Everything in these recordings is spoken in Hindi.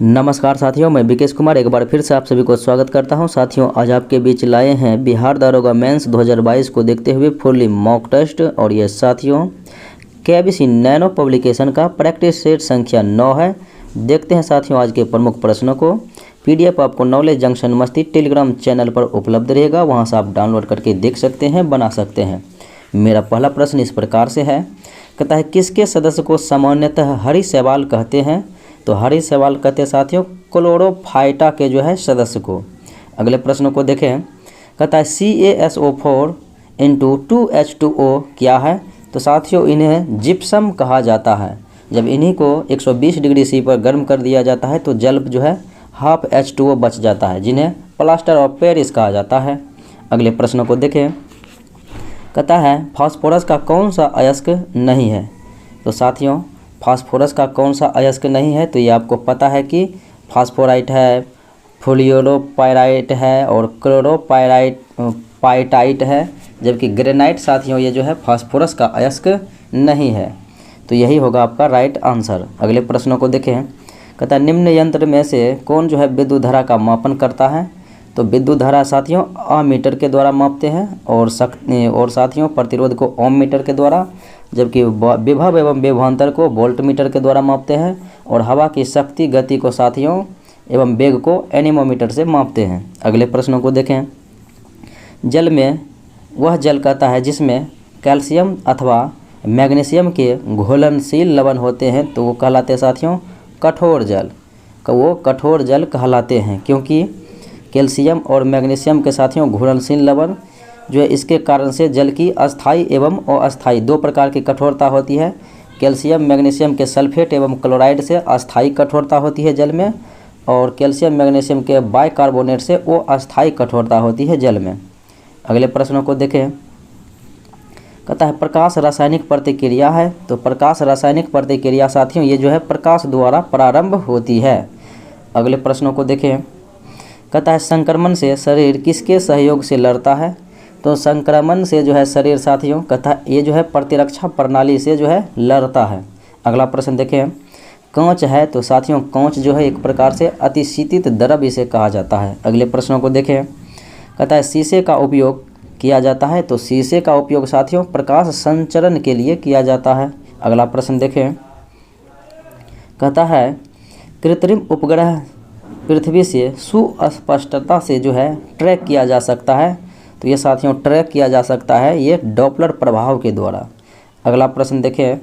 नमस्कार साथियों, मैं विकेश कुमार एक बार फिर से आप सभी को स्वागत करता हूं। साथियों, आज आपके बीच लाए हैं बिहार दारोगा मेंस 2022 को देखते हुए फुल्ली मॉक टेस्ट। और ये साथियों केबीसी नैनो पब्लिकेशन का प्रैक्टिस सेट संख्या 9 है। देखते हैं साथियों आज के प्रमुख प्रश्नों को। पीडीएफ आपको नॉलेज जंक्शन मस्ती टेलीग्राम चैनल पर उपलब्ध रहेगा, वहाँ से आप डाउनलोड करके देख सकते हैं, बना सकते हैं। मेरा पहला प्रश्न इस प्रकार से है, कहता है किसके सदस्य को सामान्यतः हरी शैवाल कहते हैं? तो हरी शैवाल कहते हैं साथियों क्लोरोफाइटा के जो है सदस्य को। अगले प्रश्न को देखें, कहता है CaSO4 × 2H2O क्या है? तो साथियों इन्हें जिप्सम कहा जाता है। जब इन्हीं को 120 डिग्री सी पर गर्म कर दिया जाता है तो जल जो है हाफ H2O बच जाता है, जिन्हें प्लास्टर ऑफ पेरिस कहा जाता है। अगले प्रश्न को देखें, कहता है फास्फोरस का कौन सा अयस्क नहीं है? तो साथियों फास्फोरस का कौन सा अयस्क नहीं है? तो ये आपको पता है कि फास्फोराइट है, फ्लोरोपाइराइट है और क्लोरोपाइटाइट है, जबकि ग्रेनाइट साथियों ये जो है फास्फोरस का अयस्क नहीं है। तो यही होगा आपका राइट आंसर। अगले प्रश्नों को देखें, कहता है निम्न यंत्र में से कौन जो है विद्युत धारा का मापन करता है? तो विद्युत धारा साथियों अमीटर के द्वारा मापते हैं और साथियों प्रतिरोध को ओम मीटर के द्वारा, जबकि विभव एवं विभवांतर को वोल्ट मीटर के द्वारा मापते हैं और हवा की शक्ति गति को साथियों एवं वेग को एनीमोमीटर से मापते हैं। अगले प्रश्नों को देखें, जल में वह जल कहता है जिसमें कैल्शियम अथवा मैग्नीशियम के घुलनशील लवण होते हैं, तो वो कहलाते हैं साथियों कठोर जल। वो कठोर जल कहलाते हैं क्योंकि कैल्शियम और मैग्नीशियम के साथियों घुलनशील लवण जो है इसके कारण से जल की अस्थायी एवं अस्थायी दो प्रकार की कठोरता होती है। कैल्शियम मैग्नीशियम के सल्फेट एवं क्लोराइड से अस्थायी कठोरता होती है जल में, और कैल्शियम मैग्नीशियम के बाइकार्बोनेट से वो अस्थायी कठोरता होती है जल में। अगले प्रश्नों को देखें, कहता है प्रकाश रासायनिक प्रतिक्रिया है। तो प्रकाश रासायनिक प्रतिक्रिया साथियों ये जो है प्रकाश द्वारा प्रारंभ होती है। अगले प्रश्नों को देखें, कहता है संक्रमण से शरीर किसके सहयोग से लड़ता है? तो संक्रमण से जो है शरीर साथियों कहता है ये जो है प्रतिरक्षा प्रणाली से जो है लड़ता है। अगला प्रश्न देखें, कांच है। तो साथियों कांच जो है एक प्रकार से अतिशीतित द्रव्य इसे कहा जाता है। अगले प्रश्नों को देखें, कहता है शीशे का उपयोग किया जाता है। तो शीशे का उपयोग साथियों प्रकाश संचरण के लिए किया जाता है। अगला प्रश्न देखें, कहता है कृत्रिम उपग्रह पृथ्वी से सुस्पष्टता से जो है ट्रैक किया जा सकता है। तो ये साथियों ट्रैक किया जा सकता है ये डॉपलर प्रभाव के द्वारा। अगला प्रश्न देखें,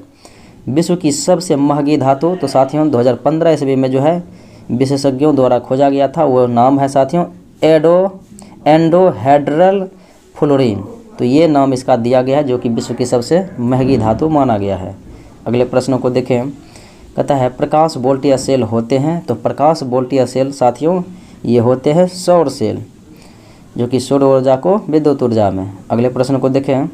विश्व की सबसे महंगी धातु। तो साथियों 2015 ईस्वी में जो है विशेषज्ञों द्वारा खोजा गया था, वो नाम है साथियों एंडोहेड्रल फ्लोरीन। तो ये नाम इसका दिया गया है जो कि विश्व की सबसे महंगी धातु माना गया है। अगले प्रश्नों को देखें, कहता है प्रकाश वोल्टीय सेल होते हैं। तो प्रकाश वोल्टीय सेल साथियों ये होते हैं सौर सेल, जो कि सौर ऊर्जा को विद्युत ऊर्जा में। अगले प्रश्न को देखें,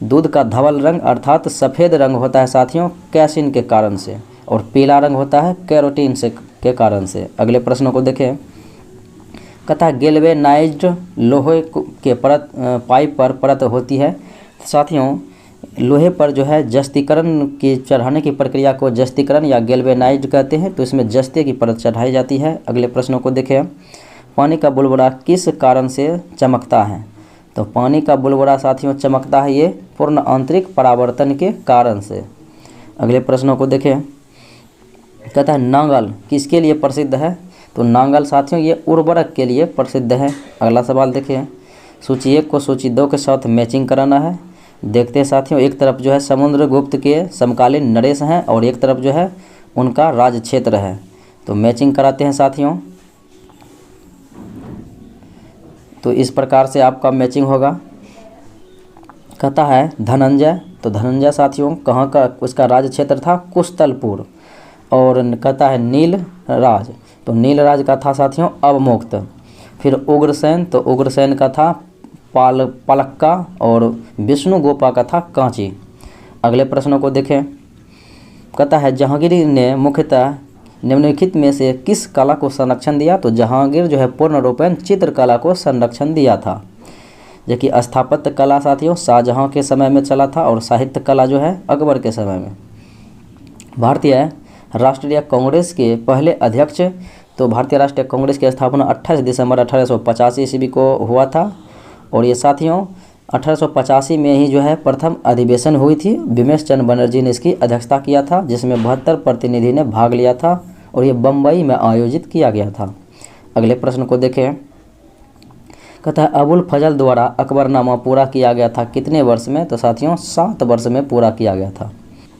दूध का धवल रंग अर्थात सफ़ेद रंग होता है साथियों कैसिन के कारण से, और पीला रंग होता है कैरोटीन से के कारण से। अगले प्रश्नों को देखें, कहता है गैल्वेनाइज्ड लोहे के परत पाइप पर परत होती है। साथियों लोहे पर जो है जस्तीकरण की चढ़ाने की प्रक्रिया को जस्तीकरण या गैल्वेनाइज्ड कहते हैं। तो इसमें जस्ते की परत चढ़ाई जाती है। अगले प्रश्नों को देखें, पानी का बुलबुला किस कारण से चमकता है? तो पानी का बुलबुला साथियों चमकता है ये पूर्ण आंतरिक परावर्तन के कारण से। अगले प्रश्नों को देखें, कहता है नांगल किसके लिए प्रसिद्ध है? तो नांगल साथियों ये उर्वरक के लिए प्रसिद्ध है। अगला सवाल देखें, सूची 1 को सूची 2 के साथ मैचिंग कराना है। देखते हैं साथियों, एक तरफ जो है समुद्रगुप्त के समकालीन नरेश हैं और एक तरफ जो है उनका राज क्षेत्र है। तो मैचिंग कराते हैं साथियों। तो इस प्रकार से आपका मैचिंग होगा। कहता है धनंजय। तो धनंजय साथियों कहाँ का उसका राज क्षेत्र था? कुशतलपुर। और कहता है नीलराज। तो नीलराज का था साथियों अवमुक्त। फिर उग्रसेन। तो उग्रसेन का था पालक्का और विष्णु गोपा का था कांची। अगले प्रश्नों को देखें, कहता है जहांगीर ने मुख्यतः निम्नलिखित में से किस कला को संरक्षण दिया? तो जहांगीर जो है पूर्ण रूपेण चित्रकला को संरक्षण दिया था, जो कि स्थापत्य कला साथियों शाहजहां के समय में चला था और साहित्य कला जो है अकबर के समय में। भारतीय राष्ट्रीय कांग्रेस के पहले अध्यक्ष? तो भारतीय राष्ट्रीय कांग्रेस की स्थापना 28 दिसंबर 1885 ईस्वी को हुआ था। और ये साथियों 1885 में ही जो है प्रथम अधिवेशन हुई थी। बिमेश चंद्र बनर्जी ने इसकी अध्यक्षता किया था, जिसमें 72 प्रतिनिधि ने भाग लिया था और ये बम्बई में आयोजित किया गया था। अगले प्रश्न को देखें। कहता है अबुल फजल द्वारा अकबरनामा पूरा किया गया था कितने वर्ष में? तो साथियों 7 वर्ष में पूरा किया गया था।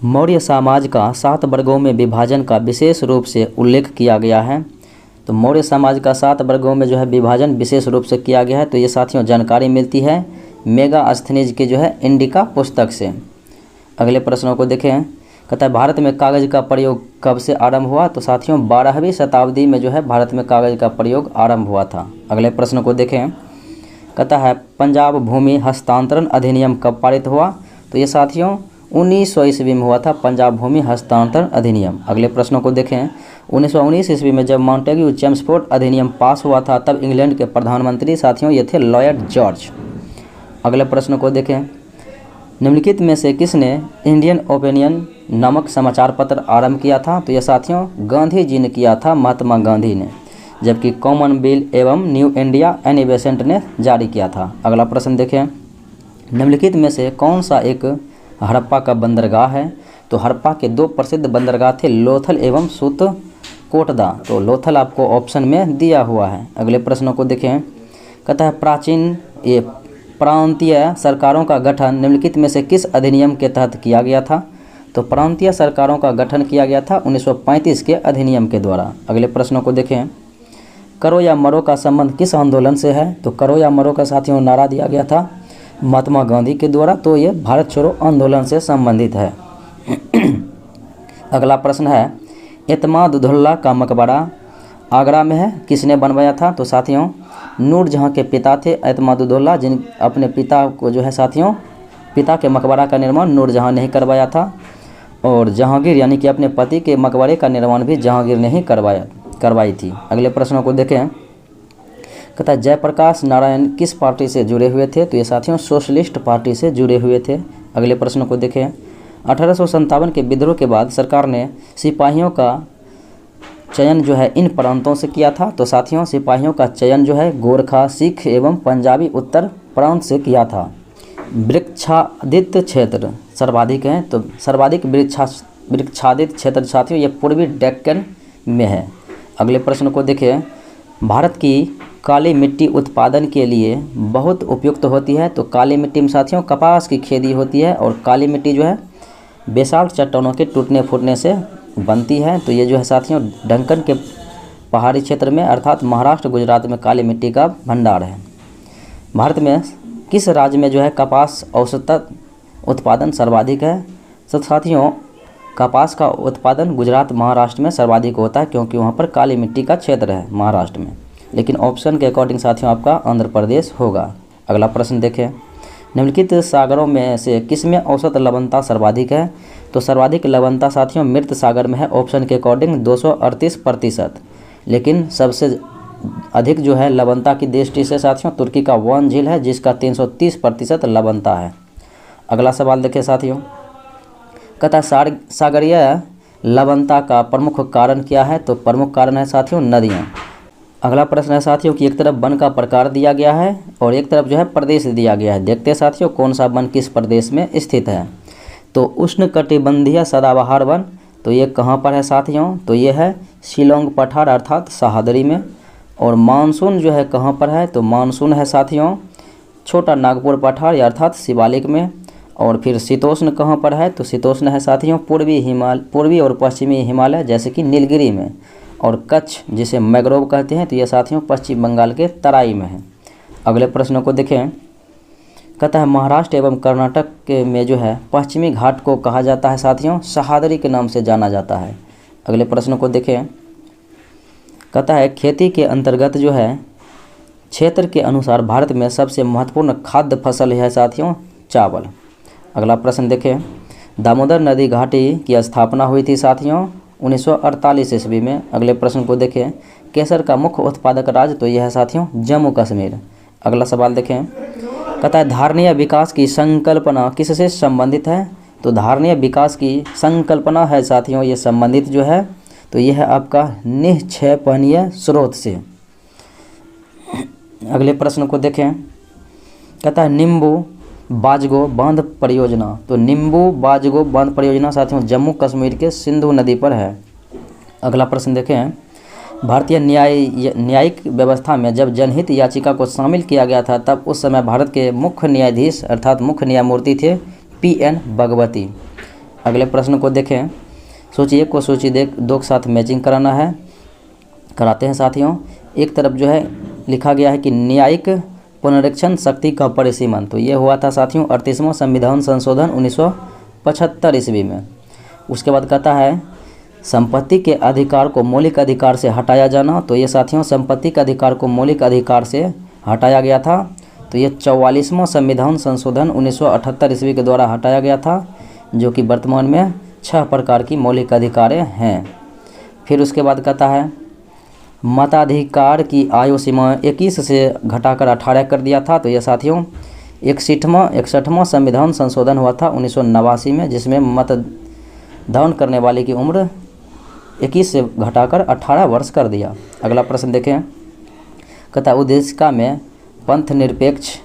मौर्य समाज का 7 वर्गों में विभाजन का विशेष रूप से उल्लेख किया गया है। तो मौर्य समाज का 7 वर्गों में जो है विभाजन विशेष रूप से किया गया है। तो ये साथियों जानकारी मिलती है मेगास्थनीज के जो है इंडिका पुस्तक से। अगले प्रश्नों को देखें। कहता है भारत में कागज़ का प्रयोग कब से आरंभ हुआ? तो साथियों 12वीं शताब्दी में जो है भारत में कागज़ का प्रयोग आरंभ हुआ था। अगले प्रश्न को देखें। कहता है पंजाब भूमि हस्तांतरण अधिनियम कब पारित हुआ? तो ये साथियों 1900 ईस्वी में हुआ था पंजाब भूमि हस्तांतरण अधिनियम। अगले प्रश्नों को देखें। 1919 ईस्वी में जब मॉन्टेग्यू चेम्सफोर्ड अधिनियम पास हुआ था तब इंग्लैंड के प्रधानमंत्री साथियों ये थे लॉयड जॉर्ज। अगले प्रश्न को देखें। निम्नलिखित में से किसने इंडियन ओपिनियन नामक समाचार पत्र आरंभ किया था? तो यह साथियों गांधी जी ने किया था, महात्मा गांधी ने, जबकि कॉमनवेल्थ एवं न्यू इंडिया एनी बेसेंट ने जारी किया था। अगला प्रश्न देखें। निम्नलिखित में से कौन सा एक हड़प्पा का बंदरगाह है? तो हड़प्पा के 2 प्रसिद्ध बंदरगाह थे लोथल एवं सूतकोटदा। तो लोथल आपको ऑप्शन में दिया हुआ है। अगले प्रश्नों को देखें। कहता है प्राचीन प्रांतीय सरकारों का गठन निम्नलिखित में से किस अधिनियम के तहत किया गया था? तो प्रांतीय सरकारों का गठन किया गया था 1935 के अधिनियम के द्वारा। अगले प्रश्नों को देखें। करो या मरो का संबंध किस आंदोलन से है? तो करो या मरो का साथियों नारा दिया गया था महात्मा गांधी के द्वारा। तो ये भारत छोड़ो आंदोलन से संबंधित है। अगला प्रश्न है एतमादुद्दौला का मकबरा आगरा में है, किसने बनवाया था? तो साथियों नूरजहां के पिता थे एतमादुद्दौला, जिन अपने पिता को जो है साथियों पिता के मकबरा का निर्माण नूरजहां ने ही करवाया था। और जहांगीर यानी कि अपने पति के मकबरे का निर्माण भी जहांगीर ने ही करवाई थी। अगले प्रश्नों को देखें। कहता है जयप्रकाश नारायण किस पार्टी से जुड़े हुए थे? तो ये साथियों सोशलिस्ट पार्टी से जुड़े हुए थे। अगले प्रश्नों को देखें। 1857 के विद्रोह के बाद सरकार ने सिपाहियों का चयन जो है इन प्रांतों से किया था। तो साथियों सिपाहियों का चयन जो है गोरखा, सिख एवं पंजाबी उत्तर प्रांत से किया था। वृक्षादित क्षेत्र सर्वाधिक हैं। तो सर्वाधिक वृक्षादित क्षेत्र साथियों ये पूर्वी डेक्कन में है। अगले प्रश्न को देखें। भारत की काली मिट्टी उत्पादन के लिए बहुत उपयुक्त होती है। तो काली मिट्टी में साथियों कपास की खेती होती है और काली मिट्टी जो है बेसाल्ट चट्टानों के टूटने फूटने से बनती है। तो ये जो है साथियों डंकन के पहाड़ी क्षेत्र में अर्थात महाराष्ट्र गुजरात में काली मिट्टी का भंडार है। भारत में किस राज्य में जो है कपास औसत उत्पादन सर्वाधिक है? तो साथियों कपास का उत्पादन गुजरात महाराष्ट्र में सर्वाधिक होता है, क्योंकि वहाँ पर काली मिट्टी का क्षेत्र है महाराष्ट्र में। लेकिन ऑप्शन के अकॉर्डिंग साथियों आपका आंध्र प्रदेश होगा। अगला प्रश्न देखें। निम्नलिखित सागरों में से किसमें औसत लवणता सर्वाधिक है? तो सर्वाधिक लवणता साथियों मृत सागर में है। ऑप्शन के अकॉर्डिंग 238%। लेकिन सबसे अधिक जो है लवणता की दृष्टि से साथियों तुर्की का वान झील है, जिसका 330% लवणता है। अगला सवाल देखें साथियों। कहता है सागरीय लवणता का प्रमुख कारण क्या है? तो प्रमुख कारण है साथियों नदियाँ। अगला प्रश्न है साथियों कि एक तरफ वन का प्रकार दिया गया है और एक तरफ जो है प्रदेश दिया गया है। देखते हैं साथियों कौन सा वन किस प्रदेश में स्थित है। तो उष्णकटिबंधीय सदाबहार वन, तो ये कहाँ पर है साथियों? तो ये है शिलोंग पठार अर्थात सहादरी में। और मानसून जो है कहाँ पर है? तो मानसून है साथियों छोटा नागपुर पठार अर्थात शिवालिक में। और फिर शीतोष्ण कहाँ पर है? तो शीतोष्ण है साथियों पूर्वी और पश्चिमी हिमालय जैसे कि नीलगिरी में। और कच्छ जिसे मैग्रोव कहते हैं तो ये साथियों पश्चिम बंगाल के तराई में है। अगले प्रश्नों को देखें। कहता है महाराष्ट्र एवं कर्नाटक के में जो है पश्चिमी घाट को कहा जाता है साथियों सहादरी के नाम से जाना जाता है। अगले प्रश्नों को देखें। कहता है खेती के अंतर्गत जो है क्षेत्र के अनुसार भारत में सबसे महत्वपूर्ण खाद्य फसल है साथियों चावल। अगला प्रश्न देखें। दामोदर नदी घाटी की स्थापना हुई थी साथियों 1948 ईस्वी में। अगले प्रश्न को देखें। केसर का मुख्य उत्पादक राज्य, तो यह है साथियों जम्मू कश्मीर। अगला सवाल देखें। कहता है धारणीय विकास की संकल्पना किससे संबंधित है? तो धारणीय विकास की संकल्पना है साथियों ये संबंधित जो है तो यह है आपका निक्षेपणीय स्रोत से। अगले प्रश्न को देखें, कहता है निम्बू बाजगो बांध परियोजना। तो निम्बू बाजगो बांध परियोजना साथियों जम्मू कश्मीर के सिंधु नदी पर है। अगला प्रश्न देखें, भारतीय न्यायिक व्यवस्था में जब जनहित याचिका को शामिल किया गया था तब उस समय भारत के मुख्य न्यायाधीश अर्थात मुख्य न्यायमूर्ति थे PN भगवती। अगले प्रश्न को देखें, सोचिए को सूची दो के साथ मैचिंग कराना है, कराते हैं साथियों। एक तरफ जो है लिखा गया है कि न्यायिक पुनरीक्षण शक्ति का परिसीमन, तो ये हुआ था साथियों 38वां संविधान संशोधन 1975 ईस्वी में। उसके बाद कहता है संपत्ति के अधिकार को मौलिक अधिकार से हटाया जाना, तो ये साथियों संपत्ति के अधिकार को मौलिक अधिकार से हटाया गया था, तो ये 44वां संविधान संशोधन 1978 ईस्वी के द्वारा हटाया गया था, जो कि वर्तमान में 6 प्रकार की मौलिक अधिकारें हैं। फिर उसके बाद कहता है मताधिकार की आयु सीमा 21 से घटाकर 18 कर दिया था, तो ये साथियों 61वां संविधान संशोधन हुआ था 1989 में, जिसमें मतदान करने वाले की उम्र 21 से घटाकर 18 वर्ष कर दिया। अगला प्रश्न देखें, कहता उद्देशिका में पंथ निरपेक्ष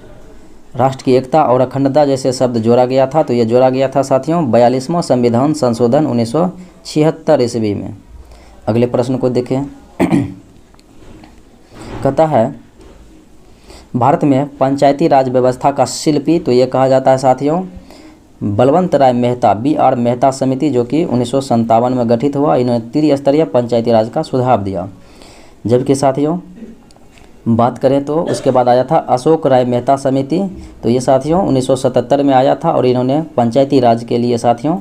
राष्ट्र की एकता और अखंडता जैसे शब्द जोड़ा गया था, तो ये जोड़ा गया था साथियों 42वां संविधान संशोधन 1976 ईस्वी में। अगले प्रश्न को देखें, कहता है भारत में पंचायती राज व्यवस्था का शिल्पी, तो ये कहा जाता है साथियों बलवंत राय मेहता BR मेहता समिति, जो कि 1957 में गठित हुआ। इन्होंने त्रिस्तरीय पंचायती राज का सुझाव दिया। जबकि साथियों बात करें तो उसके बाद आया था अशोक राय मेहता समिति, तो ये साथियों 1977 में आया था और इन्होंने पंचायती राज के लिए साथियों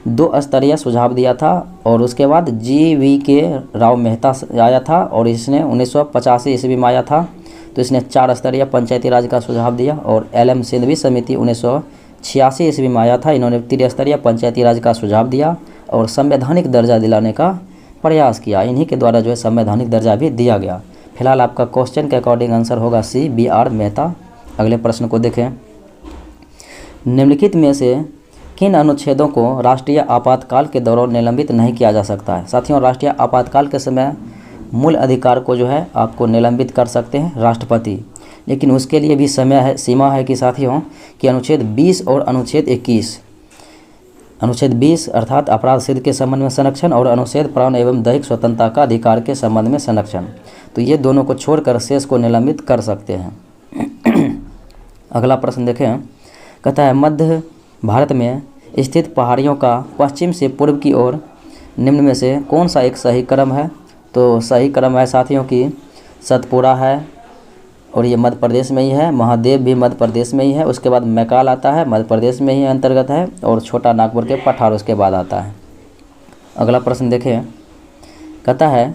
2 स्तरीय सुझाव दिया था। और उसके बाद GVK राव मेहता आया था और इसने 1985 ईस्वी में आया था, तो इसने 4 स्तरीय पंचायती राज का सुझाव दिया। और LM सिंधवी समिति 1986 ईस्वी में आया था, इन्होंने त्रिस्तरीय पंचायती राज का सुझाव दिया और संवैधानिक दर्जा दिलाने का प्रयास किया। इन्हीं के द्वारा जो है संवैधानिक दर्जा भी दिया गया। फिलहाल आपका क्वेश्चन के अकॉर्डिंग आंसर होगा C BR मेहता। अगले प्रश्न को देखें, निम्नलिखित में से किन अनुच्छेदों को राष्ट्रीय आपातकाल के दौरान निलंबित नहीं किया जा सकता है। साथियों राष्ट्रीय आपातकाल के समय मूल अधिकार को जो है आपको निलंबित कर सकते हैं राष्ट्रपति, लेकिन उसके लिए भी समय है, सीमा है कि साथियों कि अनुच्छेद 20 और अनुच्छेद 21। अनुच्छेद 20 अर्थात अपराध सिद्ध के संबंध में संरक्षण और अनुच्छेद प्राण एवं दैहिक स्वतंत्रता का अधिकार के संबंध में संरक्षण, तो ये दोनों को छोड़कर शेष को निलंबित कर सकते हैं। अगला प्रश्न देखें, कहता है मध्य भारत में स्थित पहाड़ियों का पश्चिम से पूर्व की ओर निम्न में से कौन सा एक सही क्रम है। तो सही क्रम है साथियों की सतपुड़ा है और ये मध्य प्रदेश में ही है, महादेव भी मध्य प्रदेश में ही है, उसके बाद मैकाल आता है मध्य प्रदेश में ही अंतर्गत है, और छोटा नागपुर के पठार उसके बाद आता है। अगला प्रश्न देखें, कहता है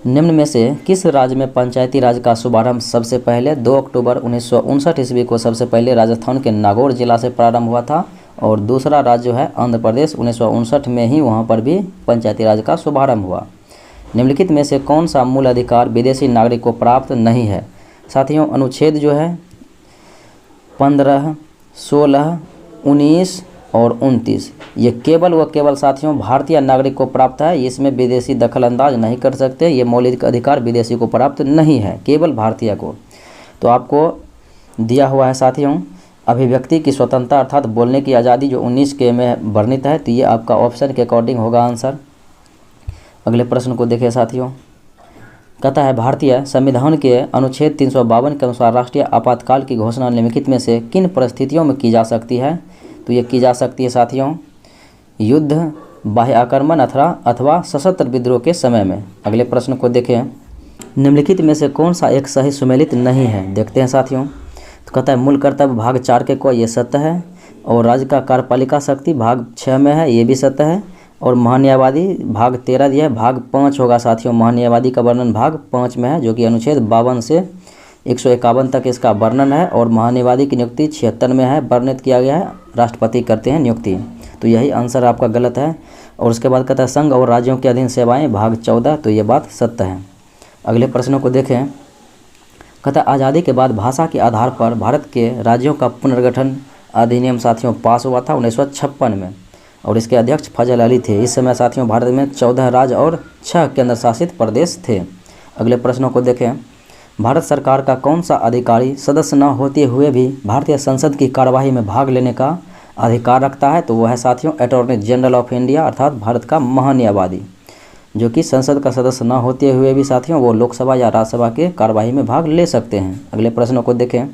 निम्न में से किस राज्य में पंचायती राज का शुभारंभ सबसे पहले 2 अक्टूबर 1959 ईस्वी को सबसे पहले राजस्थान के नागौर जिला से प्रारंभ हुआ था, और दूसरा राज्य जो है आंध्र प्रदेश 1959 में ही वहाँ पर भी पंचायती राज का शुभारंभ हुआ। निम्नलिखित में से कौन सा मूल अधिकार विदेशी नागरिक को प्राप्त नहीं है। साथियों अनुच्छेद जो है 15, 16, 19 और 29 ये केवल व केवल साथियों भारतीय नागरिक को प्राप्त है, इसमें विदेशी दखल अंदाज नहीं कर सकते। ये मौलिक अधिकार विदेशी को प्राप्त नहीं है, केवल भारतीय को। तो आपको दिया हुआ है साथियों अभिव्यक्ति की स्वतंत्रता अर्थात बोलने की आज़ादी जो 19 के में वर्णित है, तो ये आपका ऑप्शन के अकॉर्डिंग होगा आंसर। अगले प्रश्न को देखिए साथियों, कहता है भारतीय संविधान के अनुच्छेद 352 के अनुसार राष्ट्रीय आपातकाल की घोषणा निम्नलिखित में से किन परिस्थितियों में की जा सकती है। तो ये की जा सकती है साथियों युद्ध, बाह्य आक्रमण अथवा सशस्त्र विद्रोह के समय में। अगले प्रश्न को देखें, निम्नलिखित में से कौन सा एक सही सुमेलित नहीं है। देखते हैं साथियों, तो कहता है मूल कर्तव्य भाग 4 के को ये सत्य है, और राज्य का कार्यपालिका शक्ति भाग 6 में है, ये भी सत्य है, और महान्यायवादी भाग 13 दिया है, भाग 5 होगा साथियों। महान्यायवादी का वर्णन भाग 5 में है, जो कि अनुच्छेद 52 से 151 तक इसका वर्णन है, और महान्यायवादी की नियुक्ति 76 में है, वर्णित किया गया है, राष्ट्रपति करते हैं नियुक्ति। तो यही आंसर आपका गलत है। और उसके बाद कहता है संघ और राज्यों के अधीन सेवाएं भाग 14, तो ये बात सत्य है। अगले प्रश्नों को देखें, कहता है आज़ादी के बाद भाषा के आधार पर भारत के राज्यों का पुनर्गठन अधिनियम साथियों पास हुआ था 1956 में, और इसके अध्यक्ष फजल अली थे। इस समय साथियों भारत में 14 राज्य और 6 केंद्र शासित प्रदेश थे। अगले प्रश्नों को देखें। भारत सरकार का कौन सा अधिकारी सदस्य न होते हुए भी भारतीय संसद की कार्यवाही में भाग लेने का अधिकार रखता है? तो वह है साथियों अटॉर्नी जनरल ऑफ इंडिया, अर्थात भारत का महान्यायवादी, जो कि संसद का सदस्य न होते हुए भी साथियों वो लोकसभा या राज्यसभा के कार्यवाही में भाग ले सकते हैं। अगले प्रश्नों को देखें।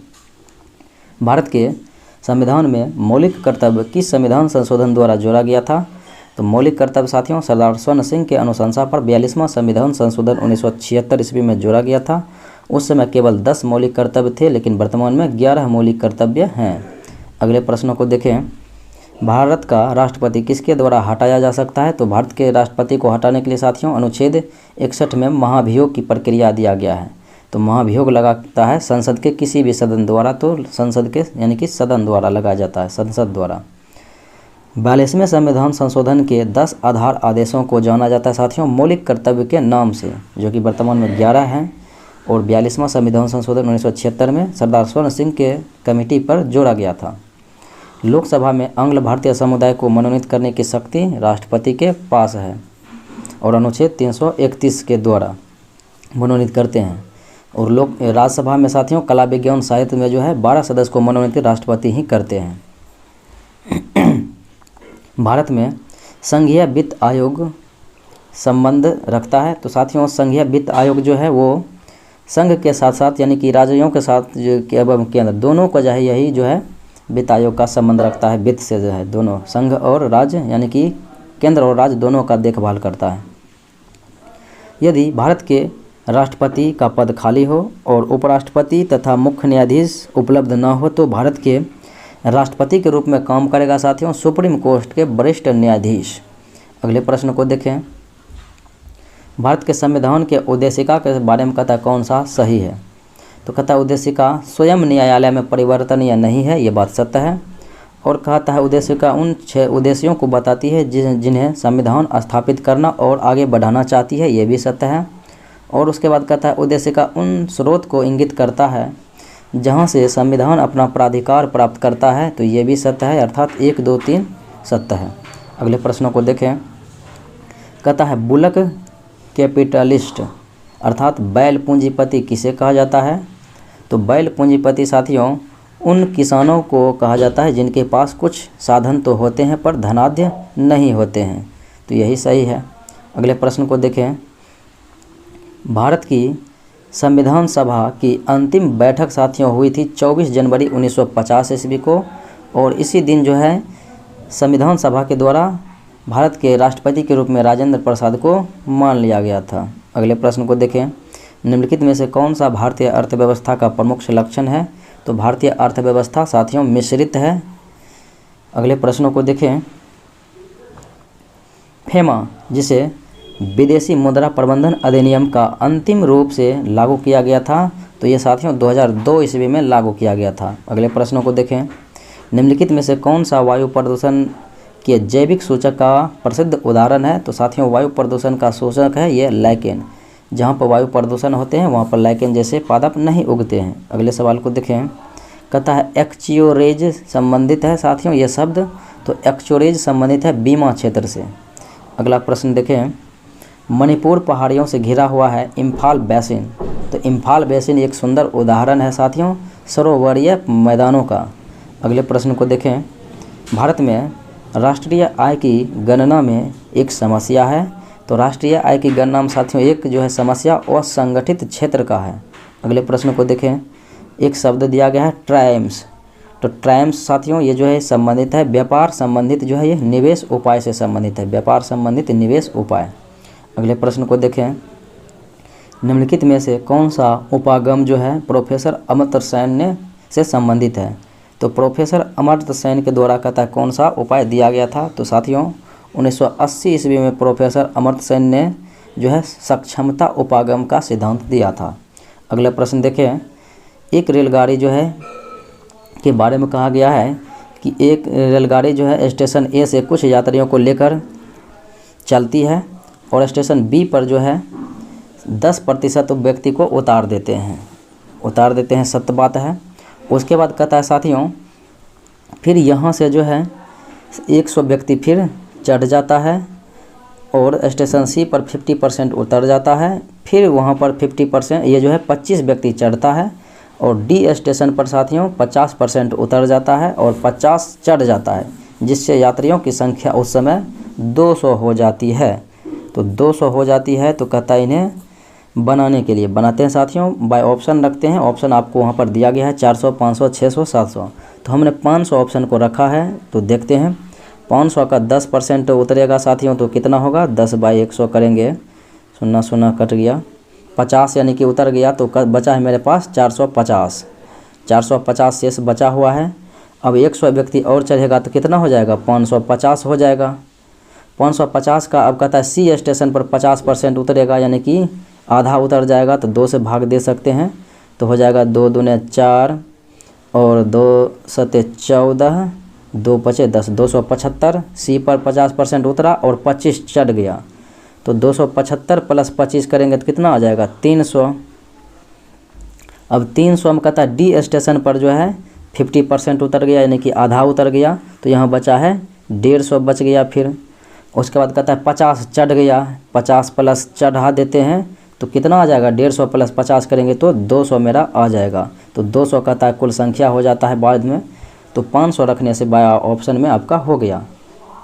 भारत के संविधान में मौलिक कर्तव्य किस संविधान संशोधन द्वारा जोड़ा गया था? तो मौलिक कर्तव्य साथियों सरदार स्वर्ण सिंह के अनुशंसा पर 42वां संविधान संशोधन 1976 ईस्वी में जोड़ा गया था। उस समय केवल 10 मौलिक कर्तव्य थे, लेकिन वर्तमान में 11 मौलिक कर्तव्य हैं। अगले प्रश्नों को देखें। भारत का राष्ट्रपति किसके द्वारा हटाया जा सकता है? तो भारत के राष्ट्रपति को हटाने के लिए साथियों अनुच्छेद 61 में महाभियोग की प्रक्रिया दिया गया है। तो महाभियोग लगाता है संसद के किसी भी सदन द्वारा, तो संसद के यानी कि सदन द्वारा लगाया जाता है, संसद द्वारा। 42वें संविधान संशोधन के 10 आधार आदेशों को जाना जाता है साथियों मौलिक कर्तव्य के नाम से, जो कि वर्तमान में 11 हैं। और 42वां संविधान संशोधन 1976 में सरदार स्वर्ण सिंह के कमेटी पर जोड़ा गया था। लोकसभा में आंग्ल भारतीय समुदाय को मनोनीत करने की शक्ति राष्ट्रपति के पास है, और अनुच्छेद 331 के द्वारा मनोनीत करते हैं। और राज्यसभा में साथियों कला विज्ञान साहित्य में जो है 12 सदस्य को मनोनीत राष्ट्रपति ही करते हैं। भारत में संघीय वित्त आयोग संबंध रखता है। तो साथियों संघीय वित्त आयोग जो है वो संघ के साथ साथ यानी कि राज्यों के साथ जो एवं केंद्र दोनों को जो है यही जो है वित्त आयोग का संबंध रखता है। वित्त से जो है दोनों संघ और राज्य यानी कि केंद्र और राज्य दोनों का देखभाल करता है। यदि भारत के राष्ट्रपति का पद खाली हो और उपराष्ट्रपति तथा मुख्य न्यायाधीश उपलब्ध न हो तो भारत के राष्ट्रपति के रूप में काम करेगा साथियों सुप्रीम कोर्ट के वरिष्ठ न्यायाधीश। अगले प्रश्न को देखें। भारत के संविधान के उद्देशिका के बारे में कहता है कौन सा सही है? तो कहता है उद्देशिका स्वयं न्यायालय में परिवर्तन या नहीं है, ये बात सत्य है। और कहता है उद्देशिका उन 6 उद्देश्यों को बताती है जिन्हें संविधान स्थापित करना और आगे बढ़ाना चाहती है, ये भी सत्य है। और उसके बाद कहता है उद्देशिका उन स्रोत को इंगित करता है जहाँ से संविधान अपना प्राधिकार प्राप्त करता है, तो ये भी सत्य है, अर्थात 1, 2, 3 सत्य है। अगले प्रश्नों को देखें। कहता है बुलक कैपिटलिस्ट अर्थात बैल पूंजीपति किसे कहा जाता है? तो बैल पूंजीपति साथियों उन किसानों को कहा जाता है जिनके पास कुछ साधन तो होते हैं पर धनाढ्य नहीं होते हैं, तो यही सही है। अगले प्रश्न को देखें। भारत की संविधान सभा की अंतिम बैठक साथियों हुई थी 24 जनवरी 1950 ईस्वी को, और इसी दिन जो है संविधान सभा के द्वारा भारत के राष्ट्रपति के रूप में राजेंद्र प्रसाद को मान लिया गया था। अगले प्रश्न को देखें। निम्नलिखित में से कौन सा भारतीय अर्थव्यवस्था का प्रमुख लक्षण है? तो भारतीय अर्थव्यवस्था साथियों मिश्रित है। अगले प्रश्नों को देखें। फेमा जिसे विदेशी मुद्रा प्रबंधन अधिनियम का अंतिम रूप से लागू किया गया था, तो ये साथियों 2002 ईस्वी में लागू किया गया था। अगले प्रश्नों को देखें। निम्नलिखित में से कौन सा वायु प्रदूषण के जैविक सूचक का प्रसिद्ध उदाहरण है? तो साथियों वायु प्रदूषण का सूचक है ये लाइकेन। जहाँ पर वायु प्रदूषण होते हैं वहाँ पर लाइकेन जैसे पादप नहीं उगते हैं। अगले सवाल को देखें। कहता है एक्चुरेज संबंधित है साथियों ये शब्द, तो एक्चुरेज संबंधित है बीमा क्षेत्र से। अगला प्रश्न देखें। मणिपुर पहाड़ियों से घिरा हुआ है इम्फाल बेसिन, तो इम्फाल बेसिन एक सुंदर उदाहरण है साथियों सरोवरीय मैदानों का। अगले प्रश्न को देखें। भारत में राष्ट्रीय आय की गणना में एक समस्या है, तो राष्ट्रीय आय की गणना में साथियों एक जो है समस्या असंगठित क्षेत्र का है। अगले प्रश्न को देखें। एक शब्द दिया गया है ट्रायम्स, तो ट्रायम्स साथियों ये जो है संबंधित है व्यापार संबंधित जो है ये निवेश उपाय से संबंधित है, व्यापार संबंधित निवेश उपाय। अगले प्रश्न को देखें। निम्नलिखित में से कौन सा उपागम जो है प्रोफेसर अमर्त्य सेन ने से संबंधित है? तो प्रोफेसर अमर्त्य सेन के द्वारा कहता कौन सा उपाय दिया गया था? तो साथियों 1980 ईस्वी में प्रोफेसर अमर्त्य सेन ने जो है सक्षमता उपागम का सिद्धांत दिया था। अगला प्रश्न देखें। एक रेलगाड़ी जो है के बारे में कहा गया है कि एक रेलगाड़ी जो है स्टेशन ए से कुछ यात्रियों को लेकर चलती है और स्टेशन बी पर जो है 10% व्यक्ति को उतार देते हैं, सत्य बात है। उसके बाद कहता है साथियों फिर यहाँ से जो है 100 व्यक्ति फिर चढ़ जाता है और स्टेशन सी पर 50% उतर जाता है। फिर वहाँ पर 50% ये जो है 25 व्यक्ति चढ़ता है और डी स्टेशन पर साथियों 50% उतर जाता है और 50 चढ़ जाता है, जिससे यात्रियों की संख्या उस समय 200 हो जाती है। तो 200 हो जाती है तो कहता है इन्हें बनाने के लिए बनाते हैं साथियों, बाय ऑप्शन रखते हैं। ऑप्शन आपको वहाँ पर दिया गया है 400, 500, 600, 700। तो हमने 500 ऑप्शन को रखा है। तो देखते हैं 500 का 10% उतरेगा साथियों तो कितना होगा, 10/100 करेंगे, 0 0 कट गया, 50 यानी कि उतर गया। तो बचा है मेरे पास 450, 450 शेष बचा हुआ है। अब 100 व्यक्ति और चढ़ेगा तो कितना हो जाएगा, 550 हो जाएगा। 550 का अब कहता है सी स्टेशन पर 50% उतरेगा, यानी कि आधा उतर जाएगा। तो 2 से भाग दे सकते हैं तो हो जाएगा 2 दूने 4 और 2 सते 14, 2 पचे 10, 275। सी पर 50% उतरा और 25 चढ़ गया। तो 275 प्लस 25 करेंगे तो कितना आ जाएगा, 300। अब 300 में कहता है डी स्टेशन पर जो है 50% उतर गया, यानी कि आधा उतर गया। तो यहाँ बचा है 150 बच गया। फिर उसके बाद कहता है 50 चढ़ गया, 50 प्लस चढ़ा देते हैं तो कितना आ जाएगा, 150 प्लस 50 करेंगे तो 200 मेरा आ जाएगा। तो 200 कहता है कुल संख्या हो जाता है बाद में। तो 500 रखने से बाय ऑप्शन में आपका हो गया।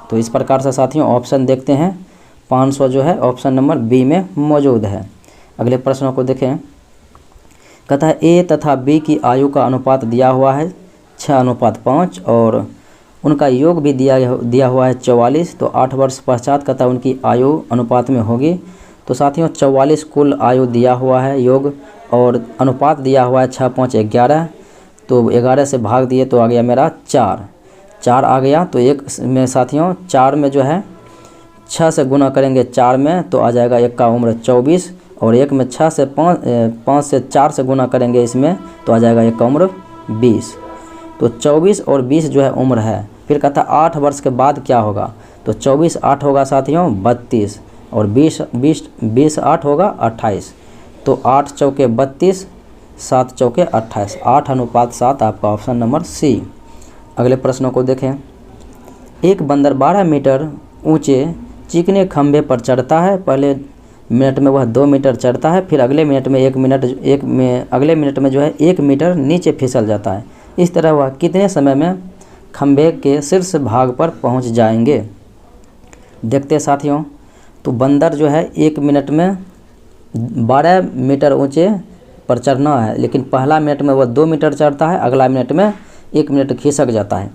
तो इस प्रकार से साथियों ऑप्शन देखते हैं, 500 जो है ऑप्शन नंबर बी में मौजूद है। अगले प्रश्नों को देखें। कहता है ए तथा बी की आयु का अनुपात दिया हुआ है 6:5 और उनका योग भी दिया हुआ है 44। तो 8 वर्ष पश्चात कहता है उनकी आयु अनुपात में होगी। तो साथियों 44 कुल आयु दिया हुआ है योग, और अनुपात दिया हुआ है 6:5=11। तो 11 से भाग दिए तो आ गया मेरा 4 आ गया। तो एक में साथियों 4 में जो है 6 से गुना करेंगे 4 में तो आ जाएगा एक का उम्र 24, और एक में 6 से 5 से 4 से गुना करेंगे इसमें तो आ जाएगा एक का उम्र 20। तो 24 और 20 जो है उम्र है। फिर कहता है 8 वर्ष के बाद क्या होगा, तो 24 8 होगा साथियों 32, और 20 8 होगा 28। तो 8 चौके 32, 7 चौके 28, 8:7 आपका ऑप्शन नंबर सी। अगले प्रश्नों को देखें। एक बंदर 12 मीटर ऊंचे चिकने खंभे पर चढ़ता है। पहले मिनट में वह 2 मीटर चढ़ता है, फिर अगले मिनट में 1 मीटर नीचे फिसल जाता है। इस तरह वह कितने समय में खंभे के शीर्ष भाग पर पहुंच जाएंगे। देखते साथियों, तो बंदर जो है 1 मिनट में 12 मीटर ऊंचे पर चढ़ना है, लेकिन पहला मिनट में वह 2 मीटर चढ़ता है, अगला मिनट में 1 मिनट खिसक जाता है।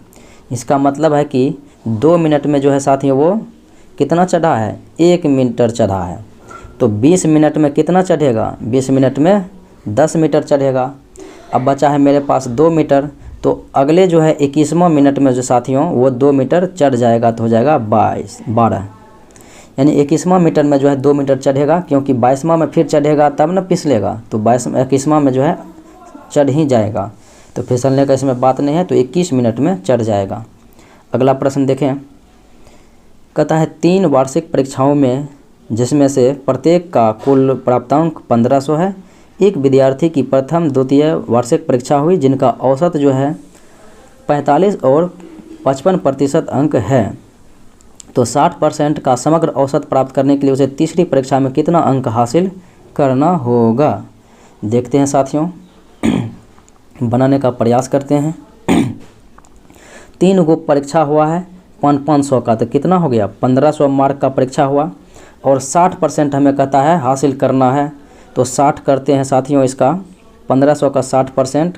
इसका मतलब है कि 2 मिनट में जो है साथियों वो कितना चढ़ा है, 1 मीटर चढ़ा है। तो 20 मिनट में कितना चढ़ेगा, 20 मिनट में 10 मीटर चढ़ेगा। अब बचा है मेरे पास 2 मीटर, तो अगले जो है 21वां मिनट में जो साथियों वो 2 मीटर चढ़ जाएगा तो हो जाएगा 12, यानी 21वां मीटर में जो है 2 मीटर चढ़ेगा, क्योंकि 22वां में फिर चढ़ेगा तब न फिसलेगा। तो 21वां में जो है चढ़ ही जाएगा, तो फिसलने का इसमें बात नहीं है। तो 21 मिनट में चढ़ जाएगा। अगला प्रश्न देखें। कहता है 3 वार्षिक परीक्षाओं में जिसमें से प्रत्येक का कुल प्राप्तांक 1500 है, एक विद्यार्थी की प्रथम द्वितीय वार्षिक परीक्षा हुई जिनका औसत जो है 45 और 55% अंक है। तो 60% का समग्र औसत प्राप्त करने के लिए उसे तीसरी परीक्षा में कितना अंक हासिल करना होगा। देखते हैं साथियों, बनाने का प्रयास करते हैं। 3 गो परीक्षा हुआ है 500 का, तो कितना हो गया, 1500 मार्क का परीक्षा हुआ, और 60% हमें कहता है हासिल करना है। तो 60 करते हैं साथियों इसका, 1500 का 60%,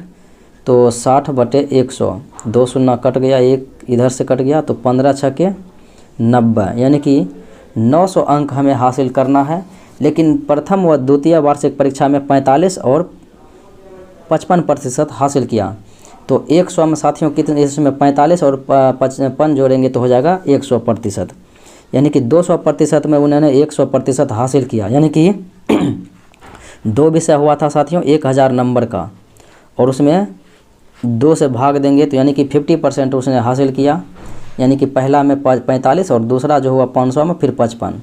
तो 60/100, 2 शून्य कट गया, 1 इधर से कट गया, तो 15 छके 90, यानी कि 900 अंक हमें हासिल करना है। लेकिन प्रथम व द्वितीय वार्षिक परीक्षा में 45 और 55% हासिल किया। तो 100 में साथियों कितने, इसमें 45 और 55 जोड़ेंगे तो हो जाएगा 100%, यानी कि 200% में उन्होंने 100% हासिल किया। यानी कि 2 विषय हुआ था साथियों 1000 नंबर का, और उसमें 2 से भाग देंगे तो यानी कि 50% उसने हासिल किया, यानी कि पहला में 45 और दूसरा जो हुआ 500 में फिर 55।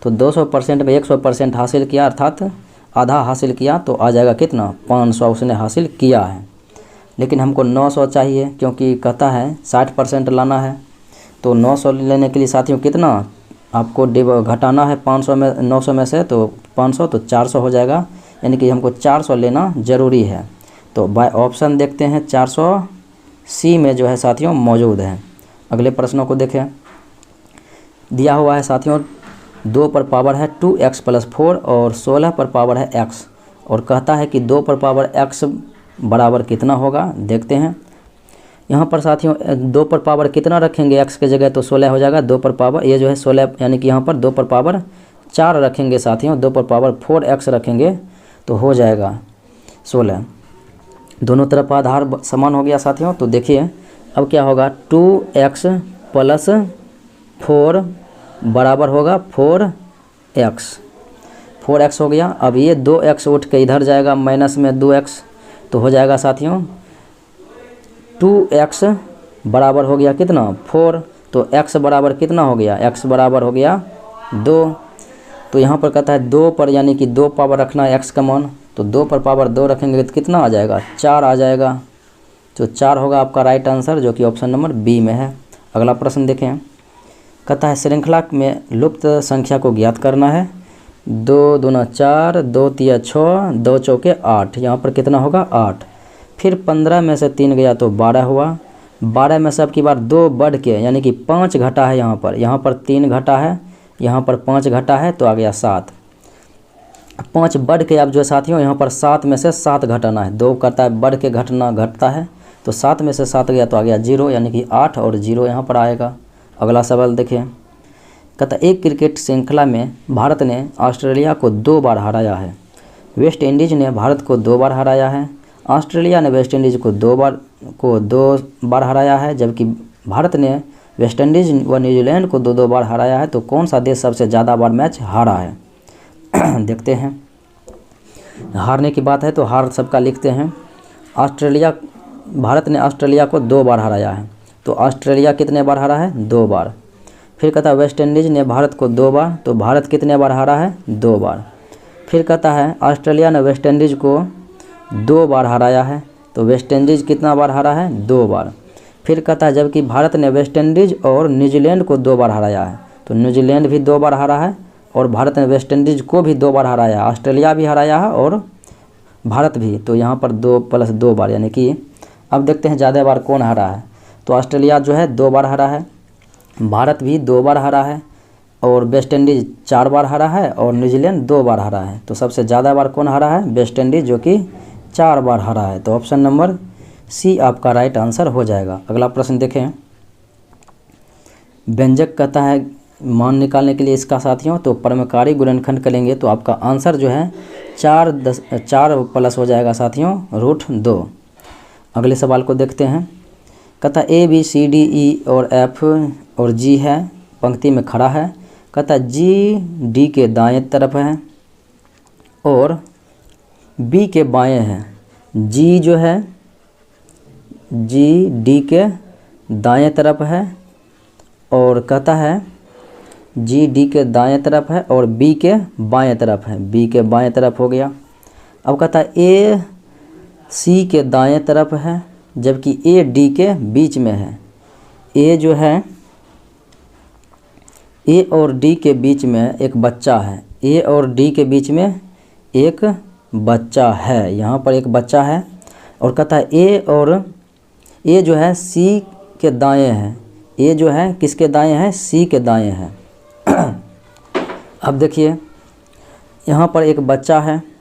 तो 200% में 100% हासिल किया, अर्थात आधा हासिल किया, तो आ जाएगा कितना, 500 उसने हासिल किया है। लेकिन हमको 900 चाहिए, क्योंकि कहता है 60% लाना है। तो 900 लेने के लिए साथियों कितना आपको घटाना है 500 में, 900 में से, तो 500 तो 400 हो जाएगा, यानी कि हमको 400 लेना ज़रूरी है। तो बाय ऑप्शन देखते हैं 400 सी में जो है साथियों मौजूद है। अगले प्रश्नों को देखें। दिया हुआ है साथियों 2 पर पावर है 2x + 4 और 16 पर पावर है x, और कहता है कि 2 पर पावर x बराबर कितना होगा। देखते हैं यहाँ पर साथियों 2 पर पावर कितना रखेंगे x के जगह, तो 16 हो जाएगा। 2 पर पावर ये जो है 16, यानी कि यहाँ पर 2 पर पावर 4 रखेंगे साथियों, 2 पर पावर 4x रखेंगे तो हो जाएगा 16। दोनों तरफ आधार समान हो गया साथियों। तो देखिए अब क्या होगा, 2x + 4 बराबर होगा 4x हो गया। अब ये 2x उठ के इधर जाएगा, माइनस में 2x, तो हो जाएगा साथियों 2x बराबर हो गया कितना 4, तो x बराबर कितना हो गया, x बराबर हो गया 2। तो यहाँ पर कहता है 2 पर, यानी कि 2 पावर रखना है x का मान, तो 2 पर पावर 2 रखेंगे तो कितना आ जाएगा 4 आ जाएगा। तो 4 होगा आपका राइट आंसर, जो कि ऑप्शन नंबर बी में है। अगला प्रश्न देखें। कहता है श्रृंखला में लुप्त संख्या को ज्ञात करना है। 2 दूना 4, 2 तिया 6, 2 चौके 8, यहाँ पर कितना होगा 8। फिर 15 में से 3 गया तो 12 हुआ। 12 में से अब की बार 2 बढ़ के, यानी कि 5 घटा है, यहाँ पर 3 घटा है, यहाँ पर 5 घटा है, तो आ गया 7। 5 बढ़ के अब जो साथियों यहाँ पर 7 में से 7 घटाना है। 2 करता है बढ़ के घटता है, तो 7 में से 7 गया तो आ गया 0, यानी कि 8 और 0 यहाँ पर आएगा। अगला सवाल देखिए। कहता एक क्रिकेट श्रृंखला में भारत ने ऑस्ट्रेलिया को 2 बार हराया है। वेस्ट इंडीज़ ने भारत को 2 बार हराया है। ऑस्ट्रेलिया ने वेस्ट इंडीज़ को 2 बार हराया है, जबकि भारत ने वेस्ट इंडीज़ व न्यूजीलैंड को 2 बार हराया है। तो कौन सा देश सबसे ज़्यादा बार मैच हारा है? देखते हैं। हारने की बात है तो हार सबका लिखते हैं। भारत ने ऑस्ट्रेलिया को 2 बार हराया है, तो ऑस्ट्रेलिया कितने बार हारा है? 2 बार। फिर कहता है वेस्ट इंडीज़ ने भारत को 2 बार, तो भारत कितने बार हारा है? 2 बार। फिर कहता है ऑस्ट्रेलिया ने वेस्ट इंडीज़ को 2 बार हराया है, तो वेस्ट इंडीज़ कितना बार हारा है? 2 बार। फिर कहता है जबकि भारत ने वेस्ट इंडीज़ और न्यूजीलैंड को 2 बार हराया है, तो न्यूजीलैंड भी 2 बार हारा है, और भारत ने वेस्ट इंडीज़ को भी 2 बार हराया है। ऑस्ट्रेलिया भी हराया है और भारत भी, तो यहाँ पर 2 + 2 बार, यानी कि अब देखते हैं ज़्यादा बार कौन हारा है। तो ऑस्ट्रेलिया जो है 2 बार हारा है, भारत भी 2 बार हारा है, और वेस्ट इंडीज़ 4 बार हारा है, और न्यूजीलैंड 2 बार हारा है। तो सबसे ज़्यादा बार कौन हारा है? वेस्ट इंडीज़, जो कि 4 बार हारा है। तो ऑप्शन नंबर सी आपका राइट आंसर हो जाएगा। अगला प्रश्न देखें। व्यंजक कहता है मान निकालने के लिए इसका साथियों, तो परमकारी गुणनखंड करेंगे तो आपका आंसर जो है 4 प्लस हो जाएगा साथियों √2। अगले सवाल को देखते हैं। कहता A B C D E और F और G है, पंक्ति में खड़ा है। कहता G D के दाएं तरफ है और B के बाएं है। G जो है G D के दाएं तरफ है, और कहता है G D के दाएं तरफ है और B के बाएं तरफ है। B के बाएं तरफ हो गया। अब कहता है A C के दाएं तरफ है, जबकि A D के बीच में है। A जो है A और D के बीच में एक बच्चा है। A और D के बीच में एक बच्चा है, यहाँ पर एक बच्चा है। और कहता है A जो है C के दाएं है। A जो है किसके दाएं है? C के दाएं है। अब देखिए यहाँ पर एक बच्चा है।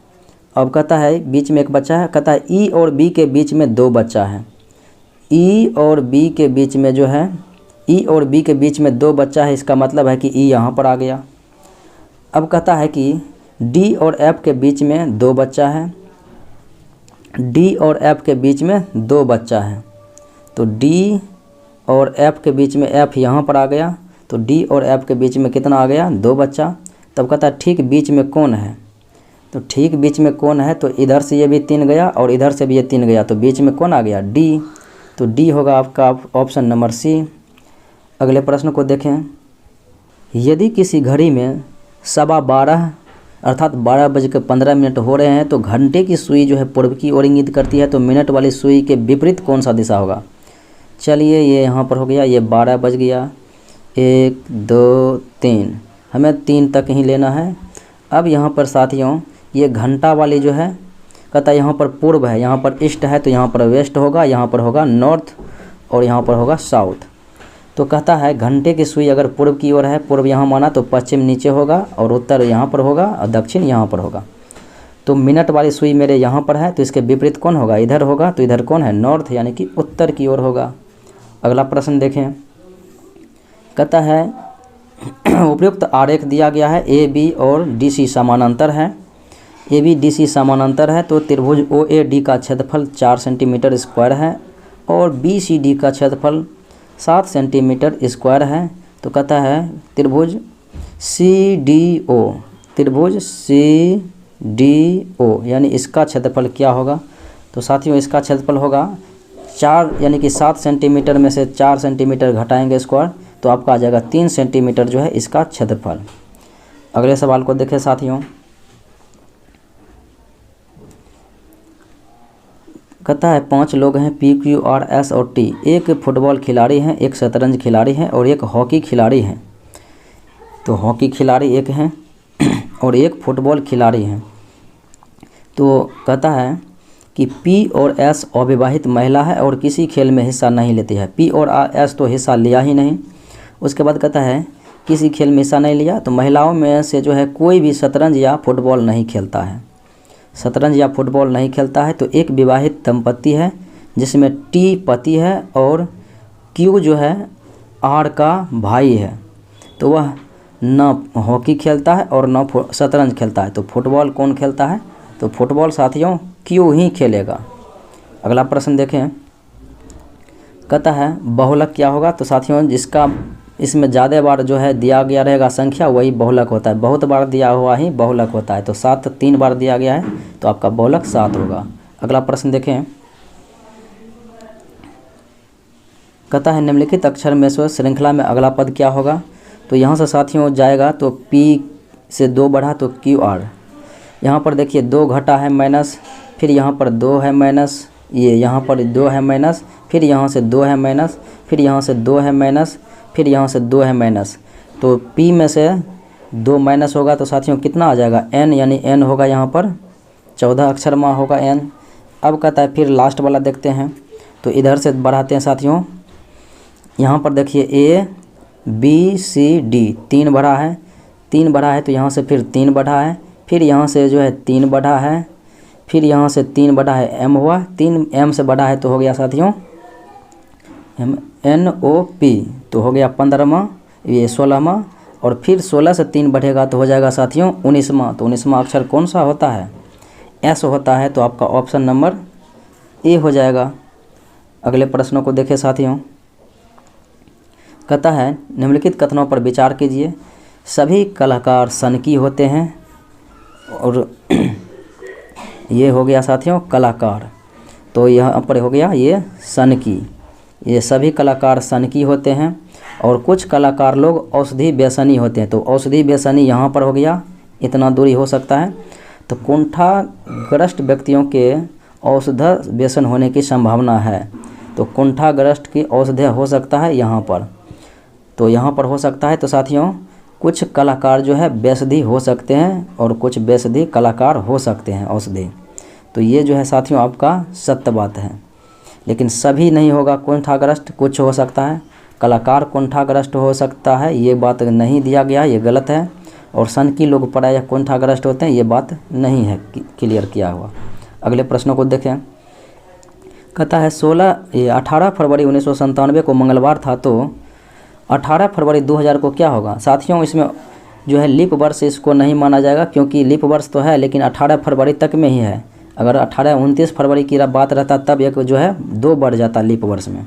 अब कहता है बीच में एक बच्चा है। कहता है E और B के बीच में 2 बच्चा है। E और B के बीच में जो है E और B के बीच में 2 बच्चा है, इसका मतलब है कि E यहाँ पर आ गया। अब कहता है कि D और F के बीच में 2 बच्चा है। D और F के बीच में 2 बच्चा है, तो D और F के बीच में F यहाँ पर आ गया, तो D और F के बीच में कितना आ गया? 2 बच्चा। तब कहता है ठीक बीच में कौन है? तो ठीक बीच में कौन है? तो इधर से ये भी 3 गया और इधर से भी ये 3 गया, तो बीच में कौन आ गया? D। तो D होगा आपका ऑप्शन नंबर सी। अगले प्रश्न को देखें। यदि किसी घड़ी में 12:15 अर्थात 12:15 हो रहे हैं, तो घंटे की सुई जो है पूर्व की ओर इंगित करती है, तो मिनट वाली सुई के विपरीत कौन सा दिशा होगा। चलिए ये यहाँ पर हो गया, ये 12 बज गया, 1 2 3, हमें 3 तक ही लेना है। अब यहाँ पर साथियों ये घंटा वाली जो है कहता है यहाँ पर पूर्व है, यहाँ पर ईस्ट है, तो यहाँ पर वेस्ट होगा, यहाँ पर होगा नॉर्थ और यहाँ पर होगा साउथ। तो कहता है घंटे की सुई अगर पूर्व की ओर है, पूर्व यहाँ माना तो पश्चिम नीचे होगा और उत्तर यहाँ पर होगा और दक्षिण यहाँ पर होगा। तो मिनट वाली सुई मेरे यहाँ पर है, तो इसके विपरीत कौन होगा, इधर होगा, तो इधर कौन है, नॉर्थ यानी कि उत्तर की ओर होगा। अगला प्रश्न देखें, कहता है उपयुक्त आरेख दिया गया है, ए बी और डी सी समानांतर है, ए बी डी सी समानांतर है, तो त्रिभुज ओ ए डी का क्षेत्रफल 4 सेंटीमीटर स्क्वायर है और बी सी डी का क्षेत्रफल 7 सेंटीमीटर स्क्वायर है। तो कहता है त्रिभुज सी डी ओ, त्रिभुज सी डी ओ यानी इसका क्षेत्रफल क्या होगा। तो साथियों इसका क्षेत्रफल होगा 4 यानी कि 7 सेंटीमीटर में से 4 सेंटीमीटर घटाएंगे स्क्वायर, तो आपका आ जाएगा 3 सेंटीमीटर जो है इसका क्षेत्रफल। अगले सवाल को देखें साथियों, कहता है 5 लोग हैं, पी क्यू आर एस और टी, एक फुटबॉल खिलाड़ी हैं, एक शतरंज खिलाड़ी हैं और एक हॉकी खिलाड़ी हैं। तो हॉकी खिलाड़ी एक हैं और एक फुटबॉल खिलाड़ी हैं। तो कहता है कि पी और एस अविवाहित महिला है और किसी खेल में हिस्सा नहीं लेती है। पी और एस तो हिस्सा लिया ही नहीं। उसके बाद कहता है किसी खेल में हिस्सा नहीं लिया, तो महिलाओं में से जो है कोई भी शतरंज या फुटबॉल नहीं खेलता है, शतरंज या फुटबॉल नहीं खेलता है। तो एक विवाहित दंपति है जिसमें टी पति है और क्यू जो है आर का भाई है, तो वह न हॉकी खेलता है और न शतरंज खेलता है। तो फुटबॉल कौन खेलता है, तो फुटबॉल साथियों क्यू ही खेलेगा। अगला प्रश्न देखें, कहता है बहुलक क्या होगा। तो साथियों जिसका इसमें ज़्यादा बार जो है दिया गया रहेगा संख्या वही बहुलक होता है, बहुत बार दिया हुआ ही बहुलक होता है। तो 7 3 बार दिया गया है तो आपका बहुलक 7 होगा। अगला प्रश्न देखें, कहता है निम्नलिखित अक्षर में से श्रृंखला में अगला पद क्या होगा। तो यहाँ से साथियों जाएगा तो P से 2 बढ़ा तो QR, यहाँ पर देखिए 2 घटा है माइनस, फिर यहाँ पर 2 है माइनस, ये यहाँ पर 2 है माइनस, फिर यहाँ से 2 है माइनस, फिर यहाँ से 2 है माइनस, फिर यहाँ से 2 है माइनस। तो P में से 2 माइनस होगा तो साथियों कितना आ जाएगा, N यानी N होगा यहाँ पर 14 अक्षर में होगा N। अब कहता है फिर लास्ट वाला देखते हैं, तो इधर से बढ़ाते हैं साथियों। यहाँ पर देखिए A B C D 3 बढ़ा है, 3 बढ़ा है तो यहाँ से फिर 3 बढ़ा है, फिर यहाँ से जो है 3 बढ़ा है, फिर यहाँ से 3 बढ़ा है, M हुआ, 3 M से बढ़ा है तो हो गया साथियों NOP, तो हो गया 15वां, ये 16वां, और फिर 16 से 3 बढ़ेगा तो हो जाएगा साथियों 19वां। तो 19वां अक्षर कौन सा होता है, S होता है। तो आपका ऑप्शन नंबर ए हो जाएगा। अगले प्रश्नों को देखें साथियों, कहता है निम्नलिखित कथनों पर विचार कीजिए। सभी कलाकार सनकी होते हैं, और ये हो गया साथियों कलाकार, तो यहाँ पर हो गया ये सनकी, ये सभी कलाकार सनकी होते हैं। और कुछ कलाकार लोग औषधि व्यसनी होते हैं, तो औषधि व्यसनी यहाँ पर हो गया, इतना दूरी हो सकता है। तो कुंठाग्रस्त व्यक्तियों के औषध व्यसन होने की संभावना है, तो कुंठाग्रस्त की औषधि हो सकता है यहाँ पर, तो यहाँ पर हो सकता है। तो साथियों कुछ कलाकार जो है व्यसधी हो सकते हैं और कुछ व्यसधी कलाकार हो सकते हैं औषधि, तो ये जो है साथियों आपका सत्य बात है। लेकिन सभी नहीं होगा कुंठाग्रस्त, कुछ हो सकता है, कलाकार कुंठाग्रस्त हो सकता है, ये बात नहीं दिया गया, ये गलत है। और सनकी लोग प्रायः कुंठाग्रस्त होते हैं, ये बात नहीं है क्लियर किया हुआ। अगले प्रश्नों को देखें, कहता है 18 फरवरी 1997 को मंगलवार था, तो 18 फरवरी 2000 को क्या होगा। साथियों इसमें जो है लीप वर्ष इसको नहीं माना जाएगा, क्योंकि लीप वर्ष तो है लेकिन 18 फरवरी तक में ही है। अगर 29 फरवरी की बात रहता तब एक जो है 2 बढ़ जाता लीप वर्ष में।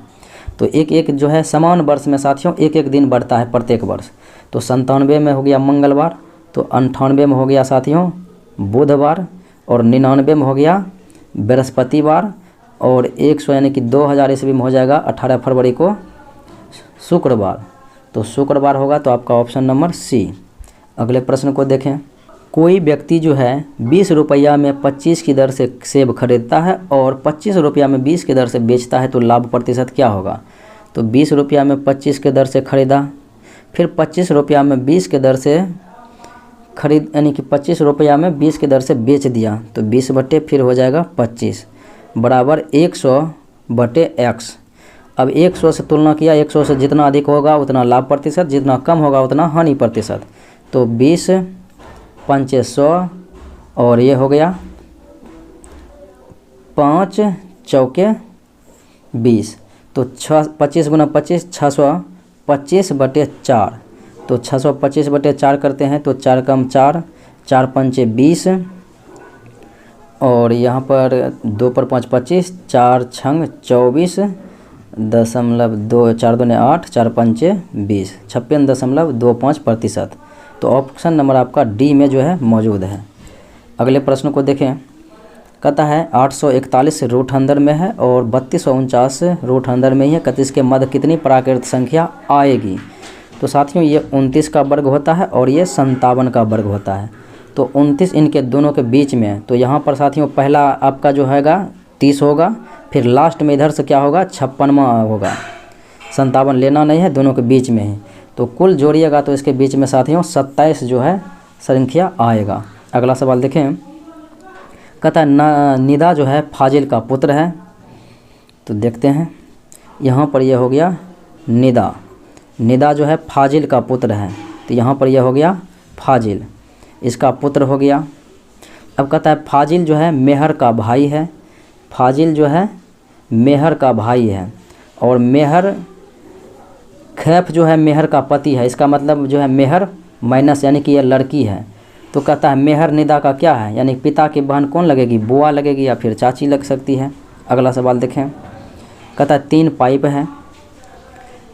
तो एक जो है समान वर्ष में साथियों एक दिन बढ़ता है प्रत्येक वर्ष। तो 97 में हो गया मंगलवार, तो 98 में हो गया साथियों बुधवार, और 99 में हो गया बृहस्पतिवार, और 100 यानी कि 2000 ईस्वी में हो जाएगा 18 फरवरी को शुक्रवार। तो शुक्रवार होगा, तो आपका ऑप्शन नंबर सी। अगले प्रश्न को देखें, कोई व्यक्ति जो है 20 रुपया में 25 की दर से सेब खरीदता है और 25 रुपया में 20 की दर से बेचता है, तो लाभ प्रतिशत क्या होगा? तो 20 रुपया में 25 के दर से खरीदा, फिर 25 रुपया में 20 के दर से खरीद, यानी कि 25 रुपया में 20 के दर से बेच दिया, तो 20 बटे फिर हो जाएगा 25 बराबर 100 बटे x। अब 100 से तुलना किया, 100 से जितना अधिक होगा उतना लाभ प्रतिशत, जितना कम होगा उतना हानि प्रतिशत। तो 20 पंचे 100 और ये हो गया 5 चौके 20, तो 25 गुना 25 625 बटे 4, तो 625 बटे 4 करते हैं तो 4 कम 4, 4 पंचे 20 और यहाँ पर 2 पर 5 25, 4 छंग 24 दशमलव 2, 4 दूने 8, 4 पंचे 20, 56.25%। तो ऑप्शन नंबर आपका डी में जो है मौजूद है। अगले प्रश्न को देखें। कहता है 841 रूट अंदर में है और 3249 रूट अंदर में ही है, कहते इसके मध्य कितनी प्राकृत संख्या आएगी? तो साथियों ये 29 का वर्ग होता है और ये 57 का वर्ग होता है। तो 29 इनके दोनों के बीच में है, तो यहाँ पर साथियों पहला आपका जो हैगा 30 होगा, फिर लास्ट में इधर से क्या होगा 56वां होगा, 57 लेना नहीं है, दोनों के बीच में है। तो कुल जोड़िएगा तो इसके बीच में साथियों 27 जो है संख्या आएगा। अगला सवाल देखें। कहता है निदा जो है फाजिल का पुत्र है, तो देखते हैं यहाँ पर यह हो गया निदा, निदा जो है फाजिल का पुत्र है, तो यहाँ पर यह हो गया फाजिल, इसका पुत्र हो गया। अब कहता है फाजिल जो है मेहर का भाई है, फाजिल जो है मेहर का भाई है और मेहर खैफ जो है मेहर का पति है, इसका मतलब जो है मेहर माइनस यानी कि यह लड़की है। तो कहता है मेहर निदा का क्या है, यानी पिता की बहन कौन लगेगी, बुआ लगेगी या फिर चाची लग सकती है। अगला सवाल देखें। कहता है 3 पाइप है,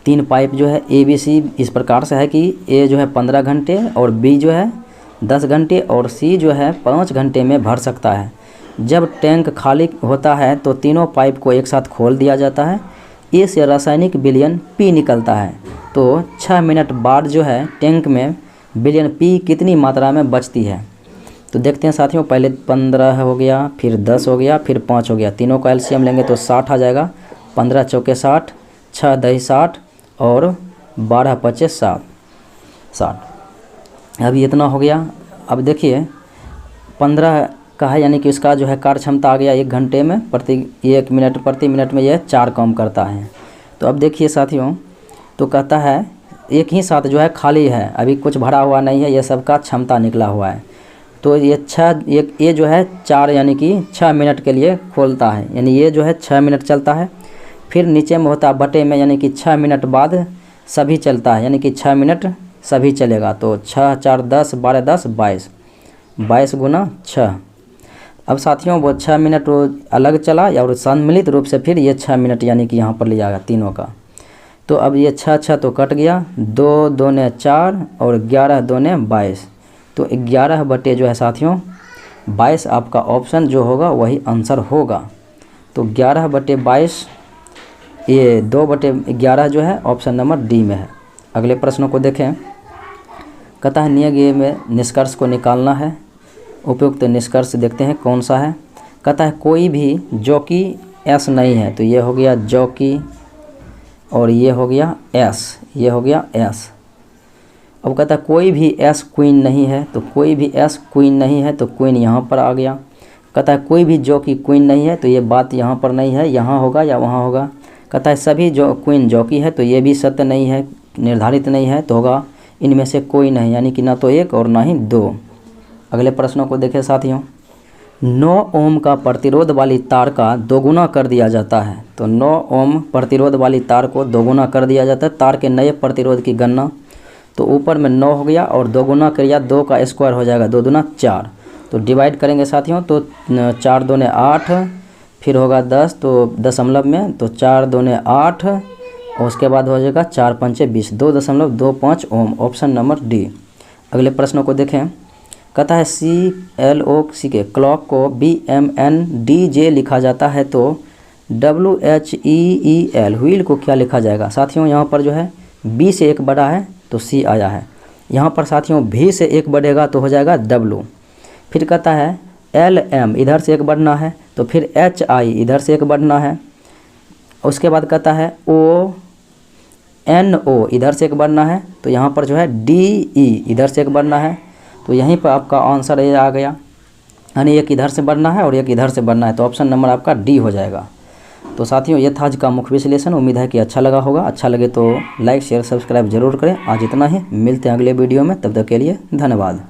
3 पाइप जो है ABC इस प्रकार से है कि A जो है 15 घंटे और B जो है 10 घंटे और C जो है 5 घंटे में भर सकता है। जब टैंक खाली होता है तो तीनों पाइप को एक साथ खोल दिया जाता है, A से रासायनिक विलयन P निकलता है, तो 6 मिनट बाद जो है टैंक में विलयन P कितनी मात्रा में बचती है? तो देखते हैं साथियों, पहले 15 हो गया, फिर 10 हो गया, फिर 5 हो गया, तीनों का एलसीएम लेंगे तो 60 आ जाएगा, 15 चौके 60, 6 दही 60 और 12 पचे 60। अभी इतना हो गया। अब देखिए 15 का है, यानी कि इसका जो है कार्य क्षमता आ गया 1 घंटे में, प्रति मिनट में यह 4 काम करता है। तो अब देखिए साथियों, तो कहता है एक ही साथ जो है खाली है, अभी कुछ भरा हुआ नहीं है, ये सबका क्षमता निकला हुआ है। तो ये जो है 4 यानी कि 6 मिनट के लिए खोलता है, यानी ये जो है 6 मिनट चलता है, फिर नीचे में होता है बटे में, यानी कि 6 मिनट बाद सभी चलता है, यानी कि 6 मिनट सभी चलेगा। तो 6 4 10 12 10 22, 22 गुना 6। अब साथियों वो 6 मिनट अलग चला और सम्मिलित रूप से फिर ये 6 मिनट यानी कि यहाँ पर ले जाएगा तीनों का। तो अब ये 6 तो कट गया, 2 दूने 4 और 11 दूने 22, तो 11 बटे जो है साथियों 22 आपका ऑप्शन जो होगा वही आंसर होगा। तो 11 बटे 22, ये 2 बटे 11 जो है ऑप्शन नंबर डी में है। अगले प्रश्नों को देखें। कहता है नियम में निष्कर्ष को निकालना है, उपयुक्त निष्कर्ष देखते हैं कौन सा है। कहता है कोई भी जॉकी एस नहीं है, तो ये हो गया जॉकी और ये हो गया एस, ये हो गया एस। अब कहता है कोई भी एस क्वीन नहीं है, तो कोई भी एस क्वीन नहीं है, तो क्वीन यहाँ पर आ गया। कहता है कोई भी जॉकी क्वीन नहीं है, तो ये बात यहाँ पर नहीं है, यहाँ होगा या वहाँ होगा। कहता है सभी जो क्वीन जॉकी है, तो ये भी सत्य नहीं है, निर्धारित नहीं है, तो होगा इनमें से कोई नहीं, यानी कि ना तो 1 और ना ही 2। अगले प्रश्नों को देखें साथियों। 9 ओम का प्रतिरोध वाली तार का दोगुना कर दिया जाता है, तो 9 ओम प्रतिरोध वाली तार को दोगुना कर दिया जाता है। तार के नए प्रतिरोध की गणना, तो ऊपर में 9 हो गया और दोगुना किया, 2 का स्क्वायर हो जाएगा, 2 दूना 4, तो डिवाइड करेंगे साथियों, तो 4 दूने 8, फिर होगा 10, तो दशमलव में, तो 4 दूने 8 और उसके बाद हो जाएगा 4 पंचे 20, 2.25 ओम, ऑप्शन नंबर डी। अगले प्रश्नों को देखें। कहता है CLOC के क्लॉक को BMNDJ लिखा जाता है, तो WHEEL व्हील को क्या लिखा जाएगा? साथियों यहाँ पर जो है B से 1 बड़ा है तो C आया है, यहाँ पर साथियों V से एक बढ़ेगा तो हो जाएगा W। फिर कहता है LM इधर से एक बढ़ना है तो फिर HI इधर से एक बढ़ना है। उसके बाद कहता है ONO इधर से एक बढ़ना है तो यहाँ पर जो है DE इधर से एक बढ़ना है। तो यहीं पर आपका आंसर ये आ गया, यानी एक इधर से बढ़ना है और एक इधर से बढ़ना है, तो ऑप्शन नंबर आपका D हो जाएगा। तो साथियों ये था आज का मुख्य विश्लेषण। उम्मीद है कि अच्छा लगा होगा। अच्छा लगे तो लाइक शेयर सब्सक्राइब जरूर करें। आज इतना ही, मिलते हैं अगले वीडियो में, तब तक के लिए धन्यवाद।